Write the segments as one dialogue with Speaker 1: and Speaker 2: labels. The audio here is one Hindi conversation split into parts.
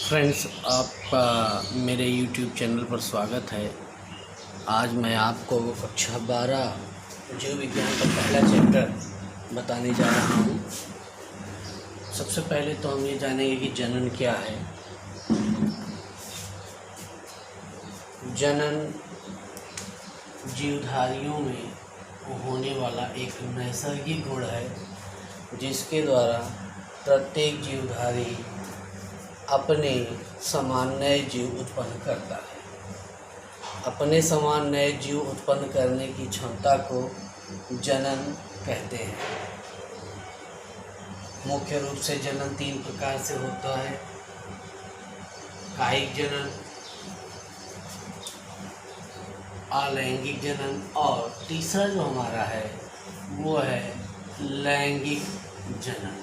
Speaker 1: फ्रेंड्स, आप मेरे YouTube चैनल पर स्वागत है। आज मैं आपको कक्षा 12 जीव विज्ञान का पहला चैप्टर बताने जा रहा हूँ। सबसे पहले तो हम ये जानेंगे कि जनन क्या है। जनन जीवधारियों में होने वाला एक नैसर्गिक गुण है जिसके द्वारा प्रत्येक जीवधारी अपने समान नए जीव उत्पन्न करता है। अपने समान नए जीव उत्पन्न करने की क्षमता को जनन कहते हैं। मुख्य रूप से जनन 3 प्रकार से होता है: कायिक जनन, अलैंगिक जनन और तीसरा जो हमारा है वो है लैंगिक जनन।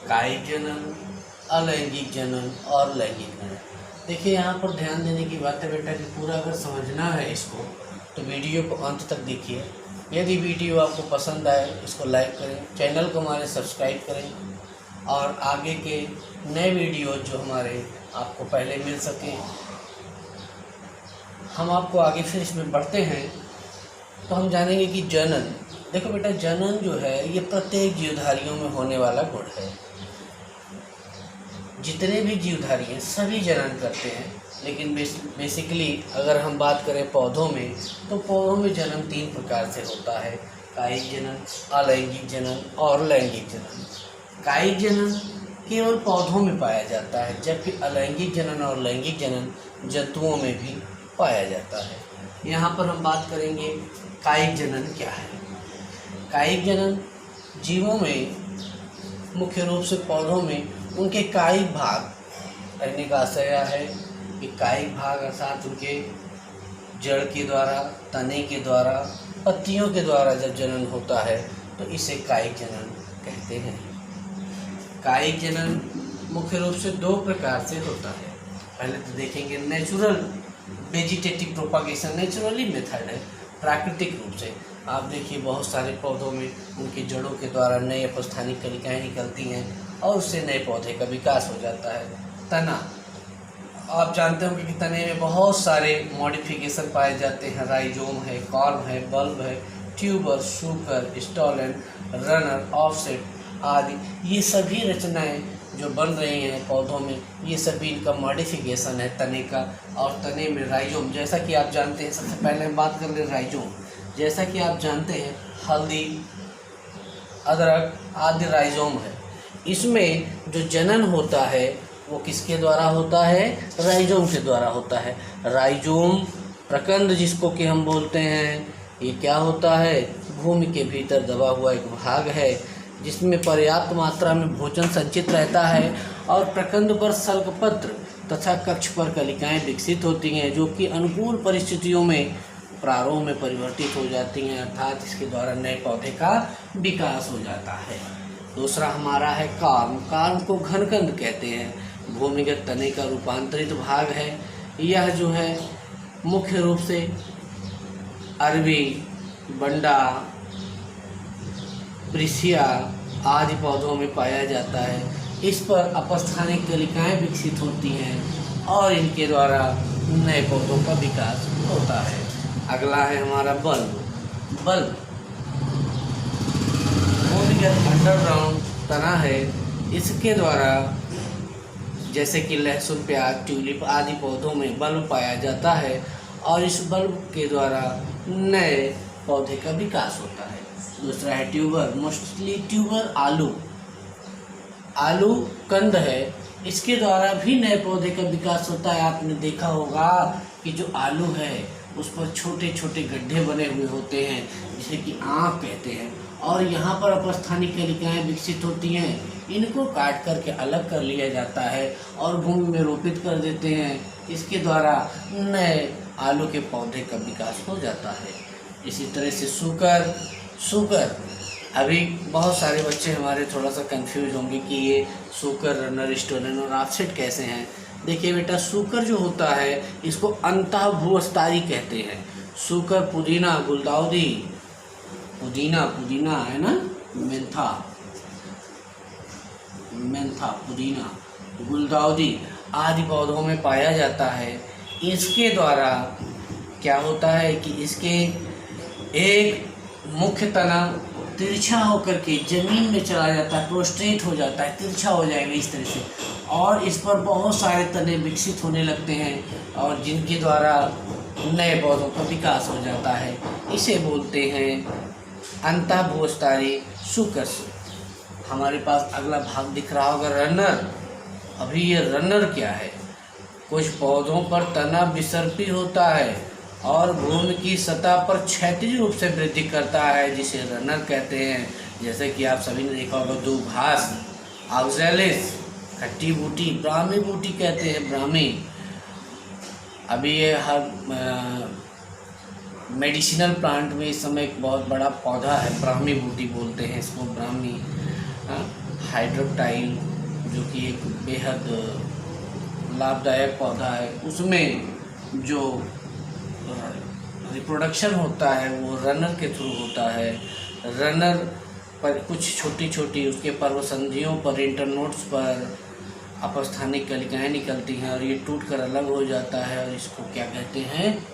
Speaker 1: कायिक जनन, अलैंगिक जनन और लैंगिक जनन। देखिए, यहाँ पर ध्यान देने की बात है बेटा कि पूरा अगर समझना है इसको तो वीडियो को अंत तक देखिए। यदि वीडियो आपको पसंद आए इसको लाइक करें, चैनल को हमारे सब्सक्राइब करें और आगे के नए वीडियो जो हमारे आपको पहले मिल सकें। हम आपको आगे फिर इसमें बढ़ते हैं तो हम जानेंगे कि जनन, देखो बेटा, जनन जो है ये प्रत्येक जीवधारियों में होने वाला गुण है। जितने भी जीवधारी हैं सभी जनन करते हैं, लेकिन बेसिकली अगर हम बात करें पौधों में तो पौधों में जनन 3 प्रकार से होता है: कायिक जनन, अलैंगिक जनन और लैंगिक जनन। कायिक जनन केवल पौधों में पाया जाता है, जबकि अलैंगिक जनन और लैंगिक जनन जंतुओं में भी पाया जाता है। यहाँ पर हम बात करेंगे कायिक जनन क्या है। कायिक जनन जीवों में, मुख्य रूप से पौधों में, उनके कायिक भाग, कहने का आशय है कि कायिक भाग अर्थात उनके जड़ के द्वारा, तने के द्वारा, पत्तियों के द्वारा जब जनन होता है तो इसे कायिक जनन कहते हैं। कायिक जनन मुख्य रूप से 2 प्रकार से होता है। पहले तो देखेंगे natural vegetative propagation, naturally method है, प्राकृतिक रूप से। आप देखिए बहुत सारे पौधों में उनकी जड़ों के द्वारा नई अपस्थानिक कलिकाएँ निकलती हैं और उससे नए पौधे का विकास हो जाता है। तना, आप जानते होंगे कि तने में बहुत सारे मॉडिफिकेशन पाए जाते हैं। राइजोम है, कॉर्म है, बल्ब है, ट्यूबर, शूकर, स्टॉलन, रनर, ऑफसेट आदि। ये सभी रचनाएं जो बन रही हैं पौधों में, ये सभी इनका मॉडिफिकेशन है तने का। और तने में राइजोम, जैसा कि आप जानते हैं, सबसे पहले हम बात कर लें राइजोम। जैसा कि आप जानते हैं हल्दी, अदरक आदि राइजोम है। इसमें जो जनन होता है वो किसके द्वारा होता है? राइजोम के द्वारा होता है। राइजोम प्रकंद जिसको कि हम बोलते हैं, ये क्या होता है? भूमि के भीतर दबा हुआ एक भाग है जिसमें पर्याप्त मात्रा में भोजन संचित रहता है और प्रकंद पर सल्कपत्र तथा कक्ष पर कलिकाएं विकसित होती हैं जो कि अनुकूल परिस्थितियों में प्रारों में परिवर्तित हो जाती हैं, अर्थात इसके द्वारा नए पौधे का विकास हो जाता है। दूसरा हमारा है कार्म। कार्म को घनकंद कहते हैं। भूमिगत तने का रूपांतरित भाग है। यह जो है मुख्य रूप से अरबी, बंडा, ब्रिसिया आदि पौधों में पाया जाता है। इस पर अपस्थानिक कलिकाएं विकसित होती हैं और इनके द्वारा नए पौधों का विकास होता है। अगला है हमारा बल्ब। बल्ब भूमिगत अंडरग्राउंड तना है। इसके द्वारा जैसे कि लहसुन, प्याज, ट्यूलिप आदि पौधों में बल्ब पाया जाता है और इस बल्ब के द्वारा नए पौधे का विकास होता है। दूसरा है ट्यूबर। मोस्टली ट्यूबर आलू कंद है। इसके द्वारा भी नए पौधे का विकास होता है। आपने देखा होगा कि जो आलू है उस पर छोटे छोटे गड्ढे बने हुए होते हैं जिसे कि आँख कहते हैं और यहाँ पर अपस्थानिक कलिकाएं विकसित होती हैं। इनको काट करके अलग कर लिया जाता है और भूमि में रोपित कर देते हैं। इसके द्वारा नए आलू के पौधे का विकास हो जाता है। इसी तरह से सूकर, अभी बहुत सारे बच्चे हमारे थोड़ा सा कंफ्यूज होंगे कि ये सूकर, रनर, स्टोलन और ऑफसेट कैसे हैं। देखिए बेटा, सूकर जो होता है इसको अंतः भूस्तरी कहते हैं। सूकर पुदीना, गुलदाउदी, पुदीना है ना, मेंथा, मेंथा, पुदीना, गुलदाउदी आदि पौधों में पाया जाता है। इसके द्वारा क्या होता है कि इसके एक मुख्य तना तिरछा होकर के ज़मीन में चला जाता है, प्रोस्ट्रेट हो जाता है, तिरछा हो जाएगा इस तरह से, और इस पर बहुत सारे तने विकसित होने लगते हैं और जिनके द्वारा नए पौधों का विकास हो जाता है। इसे बोलते हैं अंतःभूस्थायी सुकस। हमारे पास अगला भाग दिख रहा होगा रनर। अभी ये रनर क्या है? कुछ पौधों पर तना विसर्पी होता है और भूमि की सतह पर क्षैतिज रूप से वृद्धि करता है, जिसे रनर कहते हैं। जैसे कि आप सभी ने देखा होगा दूबघास, ऑक्सैलिस, खट्टी बूटी, ब्राह्मी बूटी कहते हैं, ब्राह्मी। अभी ये हर मेडिसिनल प्लांट में इस समय एक बहुत बड़ा पौधा है, ब्राह्मी बूटी बोलते हैं इसको, ब्राह्मी। हाइड्रोक्टाइल जो कि एक बेहद लाभदायक पौधा है, उसमें जो रिप्रोडक्शन होता है वो रनर के थ्रू होता है। रनर पर कुछ छोटी छोटी उसके पर्वसंधियों पर, इंटरनोड्स पर अपस्थानिक कलिकाएँ निकलती हैं और ये टूट कर अलग हो जाता है, और इसको क्या कहते हैं?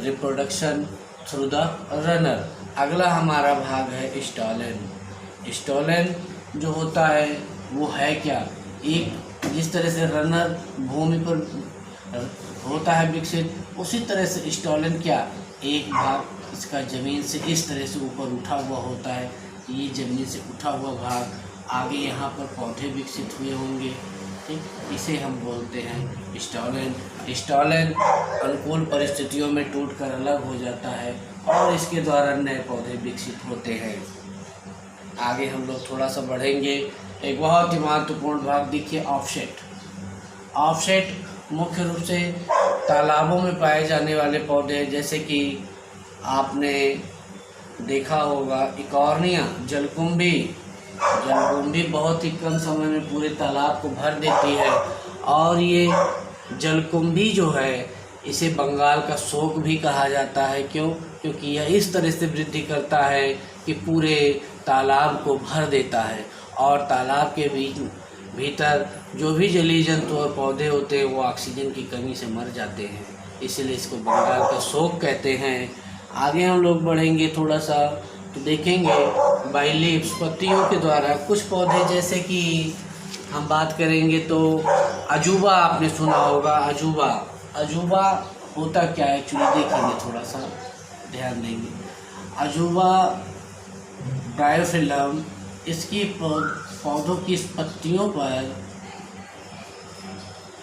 Speaker 1: Reproduction through the runner. अगला हमारा भाग है स्टॉलन। स्टॉलन जो होता है वो है क्या? एक जिस तरह से रनर भूमि पर होता है विकसित, उसी तरह से स्टॉलन क्या, एक भाग इसका ज़मीन से इस तरह से ऊपर उठा हुआ होता है। ये ज़मीन से उठा हुआ भाग आगे यहाँ पर पौधे विकसित हुए होंगे, ठीक, इसे हम बोलते हैं स्टॉलन। स्टॉलन अनुकूल परिस्थितियों में टूटकर अलग हो जाता है और इसके द्वारा नए पौधे विकसित होते हैं। आगे हम लोग थोड़ा सा बढ़ेंगे। एक बहुत ही महत्वपूर्ण भाग देखिए, ऑफसेट। ऑफसेट मुख्य रूप से तालाबों में पाए जाने वाले पौधे, जैसे कि आपने देखा होगा इकॉर्निया, जलकुंभी। जलकुंभी बहुत ही कम समय में पूरे तालाब को भर देती है, और ये जलकुंभी जो है इसे बंगाल का शोक भी कहा जाता है। क्यों? क्योंकि यह इस तरह से वृद्धि करता है कि पूरे तालाब को भर देता है, और तालाब के भीतर जो भी जलीय जंतु और पौधे होते हैं वो ऑक्सीजन की कमी से मर जाते हैं, इसलिए इसको बंगाल का शोक कहते हैं। आगे हम लोग बढ़ेंगे थोड़ा सा तो देखेंगे बाई लीव्स, पत्तियों के द्वारा कुछ पौधे, जैसे कि हम बात करेंगे तो अजूबा, आपने सुना होगा अजूबा। अजूबा होता क्या है एक्चुअली, देखेंगे, थोड़ा सा ध्यान देंगे। अजूबा ब्रायोफिलम, इसकी पौधों की पत्तियों पर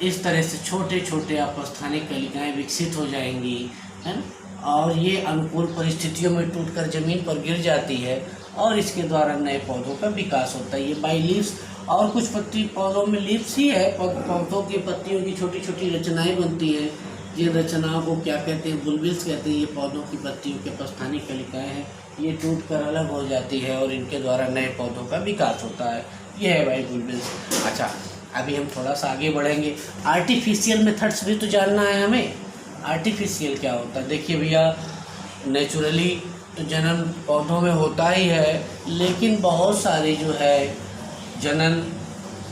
Speaker 1: इस तरह से छोटे छोटे अपस्थानिक कलिकाएँ विकसित हो जाएंगी, है ना, और ये अनुकूल परिस्थितियों में टूटकर ज़मीन पर गिर जाती है और इसके द्वारा नए पौधों का विकास होता है। ये बाई लीव्स, और कुछ पत्ती पौधों में लीव्स ही है, पौधों की पत्तियों की छोटी छोटी रचनाएं बनती हैं। जिन रचनाओं को क्या कहते हैं? बुलबिल्स कहते हैं। ये पौधों की पत्तियों के अपस्थानिक कलिकाएँ हैं, ये टूटकर अलग हो जाती है और इनके द्वारा नए पौधों का विकास होता है। ये है भाई बुलबिल्स। अच्छा, अभी हम थोड़ा सा आगे बढ़ेंगे। आर्टिफिशियल मेथड्स भी तो जानना है हमें। आर्टिफिशियल क्या होता है? देखिए भैया, नेचुरली तो जन्म पौधों में होता ही है, लेकिन बहुत सारे जो है जनन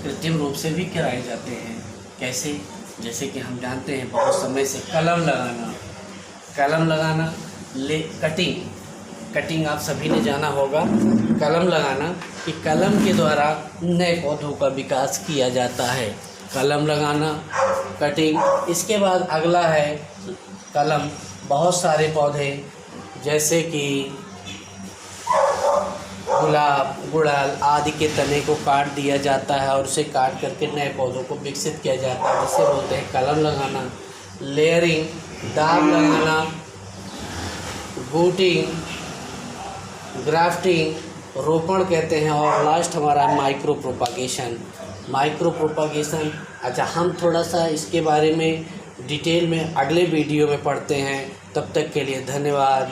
Speaker 1: कृत्रिम रूप से भी कराए जाते हैं। कैसे? जैसे कि हम जानते हैं बहुत समय से कलम लगाना, कटिंग आप सभी ने जाना होगा। कलम लगाना कि कलम के द्वारा नए पौधों का विकास किया जाता है। कलम लगाना, कटिंग। इसके बाद अगला है कलम। बहुत सारे पौधे जैसे कि गुलाब, गुड़हल आदि के तने को काट दिया जाता है और उसे काट करके नए पौधों को विकसित किया जाता है, जिसे बोलते हैं कलम लगाना। लेयरिंग, दाब लगाना, बूटिंग, ग्राफ्टिंग, रोपण कहते हैं, और लास्ट हमारा माइक्रो प्रोपागेशन। अच्छा, हम थोड़ा सा इसके बारे में डिटेल में अगले वीडियो में पढ़ते हैं। तब तक के लिए धन्यवाद।